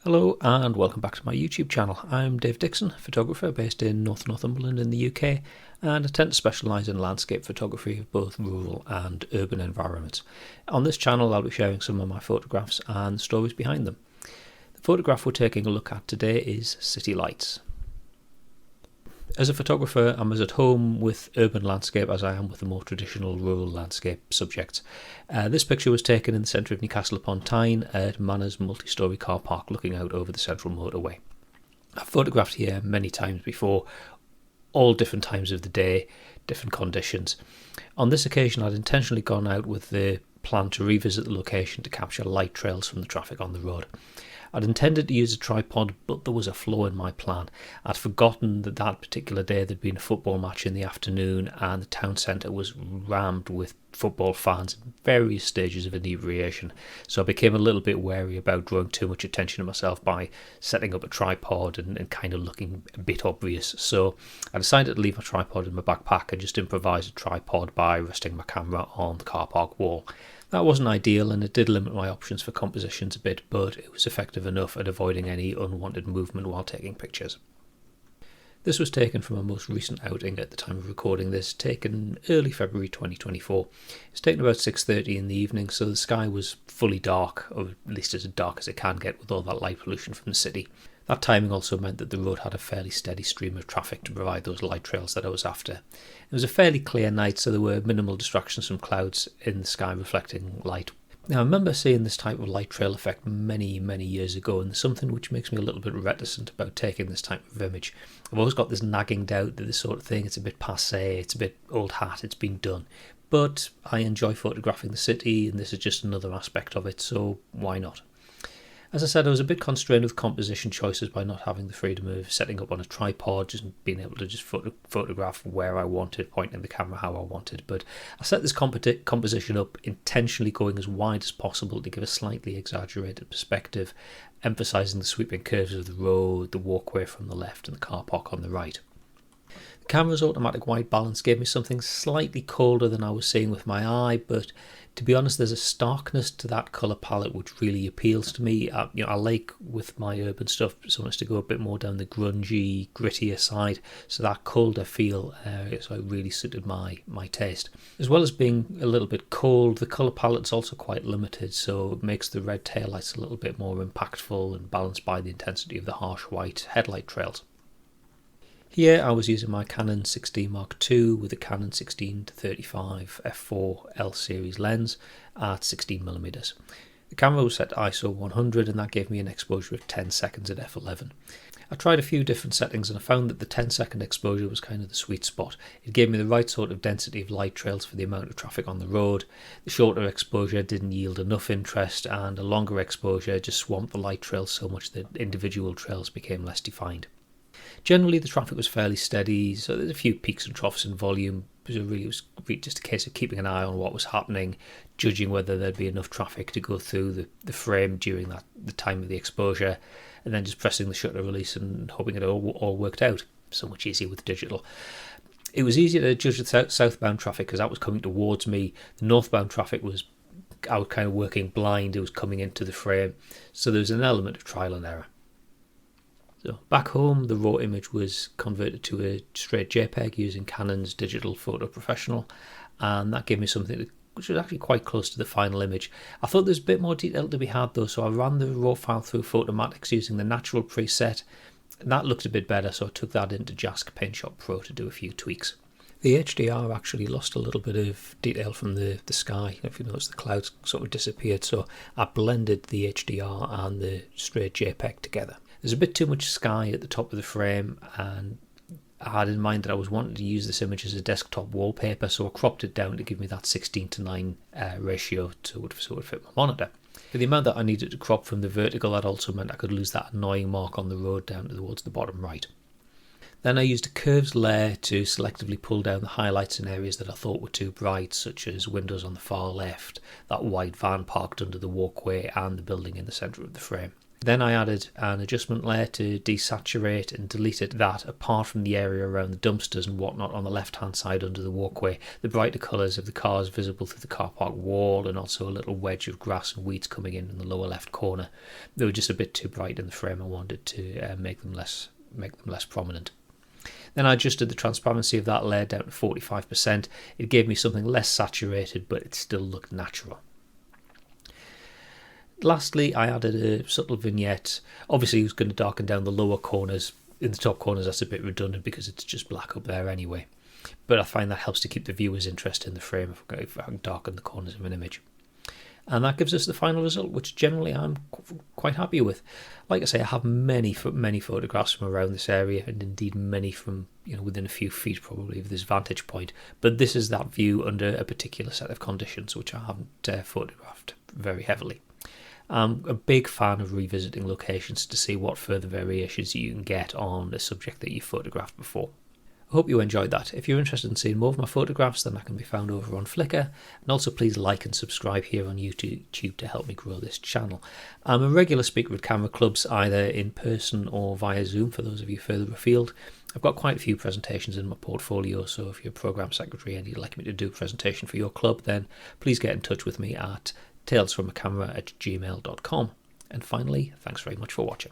Hello and welcome back to my YouTube channel. I'm Dave Dixon, photographer based in Northumberland in the UK, and I tend to specialise in landscape photography of both rural and urban environments. On this channel I'll be sharing some of my photographs and the stories behind them. The photograph we're taking a look at today is city lights. As a photographer, I'm as at home with urban landscape as I am with the more traditional rural landscape subjects. This picture was taken in the centre of Newcastle upon Tyne at Manor's multi-storey car park looking out over the central motorway. I've photographed here many times before, all different times of the day, different conditions. On this occasion I'd intentionally gone out with the plan to revisit the location to capture light trails from the traffic on the road. I'd intended to use a tripod, but there was a flaw in my plan. I'd forgotten that that particular day there'd been a football match in the afternoon and the town centre was rammed with football fans in various stages of inebriation, so I became a little bit wary about drawing too much attention to myself by setting up a tripod and kind of looking a bit obvious. So I decided to leave my tripod in my backpack and just improvise a tripod by resting my camera on the car park wall. That wasn't ideal and it did limit my options for compositions a bit, but it was effective enough at avoiding any unwanted movement while taking pictures. This was taken from a most recent outing at the time of recording this, taken early February 2024. It's taken about 6:30 in the evening, so the sky was fully dark, or at least as dark as it can get with all that light pollution from the city. That timing also meant that the road had a fairly steady stream of traffic to provide those light trails that I was after. It was a fairly clear night, so there were minimal distractions from clouds in the sky reflecting light. Now I remember seeing this type of light trail effect many years ago, and there's something which makes me a little bit reticent about taking this type of image. I've always got this nagging doubt that this sort of thing, it's a bit passé, it's a bit old hat, it's been done. But I enjoy photographing the city and this is just another aspect of it, so why not? As I said, I was a bit constrained with composition choices by not having the freedom of setting up on a tripod, just being able to just photograph where I wanted, pointing the camera how I wanted. But I set this composition up intentionally going as wide as possible to give a slightly exaggerated perspective, emphasising the sweeping curves of the road, the walkway from the left and the car park on the right. The camera's automatic white balance gave me something slightly colder than I was seeing with my eye, but to be honest, there's a starkness to that colour palette which really appeals to me. I like with my urban stuff so much to go a bit more down the grungy, grittier side, so that colder feel so it really suited my taste. As well as being a little bit cold, the colour palette's also quite limited, so it makes the red taillights a little bit more impactful and balanced by the intensity of the harsh white headlight trails. Here I was using my Canon 6D Mark II with a Canon 16-35 f4 L series lens at 16mm. The camera was set to ISO 100 and that gave me an exposure of 10 seconds at f11. I tried a few different settings and I found that the 10-second exposure was kind of the sweet spot. It gave me the right sort of density of light trails for the amount of traffic on the road. The shorter exposure didn't yield enough interest and a longer exposure just swamped the light trails so much that individual trails became less defined. Generally the traffic was fairly steady, so there's a few peaks and troughs in volume, but it was just a case of keeping an eye on what was happening, judging whether there'd be enough traffic to go through the frame during the time of the exposure, and then just pressing the shutter release and hoping it all worked out. So much easier with digital. It was easier to judge the southbound traffic because that was coming towards me. The northbound traffic I was kind of working blind, it was coming into the frame, so there was an element of trial and error. So back home, the raw image was converted to a straight JPEG using Canon's Digital Photo Professional, and that gave me something which was actually quite close to the final image. I thought there's a bit more detail to be had though, so I ran the raw file through Photomatics using the natural preset, and that looked a bit better, so I took that into Jask PaintShop Pro to do a few tweaks. The HDR actually lost a little bit of detail from the sky. If you notice, the clouds sort of disappeared, so I blended the HDR and the straight JPEG together. There's a bit too much sky at the top of the frame, and I had in mind that I was wanting to use this image as a desktop wallpaper, so I cropped it down to give me that 16:9 ratio so it would fit my monitor. For the amount that I needed to crop from the vertical, that also meant I could lose that annoying mark on the road down towards the bottom right. Then I used a curves layer to selectively pull down the highlights in areas that I thought were too bright, such as windows on the far left, that white van parked under the walkway and the building in the centre of the frame. Then I added an adjustment layer to desaturate and deleted that, apart from the area around the dumpsters and whatnot on the left hand side under the walkway. The brighter colours of the cars visible through the car park wall, and also a little wedge of grass and weeds coming in the lower left corner. They were just a bit too bright in the frame. I wanted to make them less prominent. Then I adjusted the transparency of that layer down to 45%. It gave me something less saturated, but it still looked natural. Lastly, I added a subtle vignette. Obviously, it was going to darken down the lower corners. In the top corners, that's a bit redundant because it's just black up there anyway. But I find that helps to keep the viewer's interest in the frame if I can darken the corners of an image. And that gives us the final result, which generally I'm quite happy with. Like I say, I have many photographs from around this area, and indeed many from within a few feet probably of this vantage point. But this is that view under a particular set of conditions, which I haven't photographed very heavily. I'm a big fan of revisiting locations to see what further variations you can get on a subject that you've photographed before. I hope you enjoyed that. If you're interested in seeing more of my photographs, then that can be found over on Flickr. And also please like and subscribe here on YouTube to help me grow this channel. I'm a regular speaker at camera clubs, either in person or via Zoom for those of you further afield. I've got quite a few presentations in my portfolio, so if you're a program secretary and you'd like me to do a presentation for your club, then please get in touch with me at tales.from.a.camera@gmail.com. And finally, thanks very much for watching.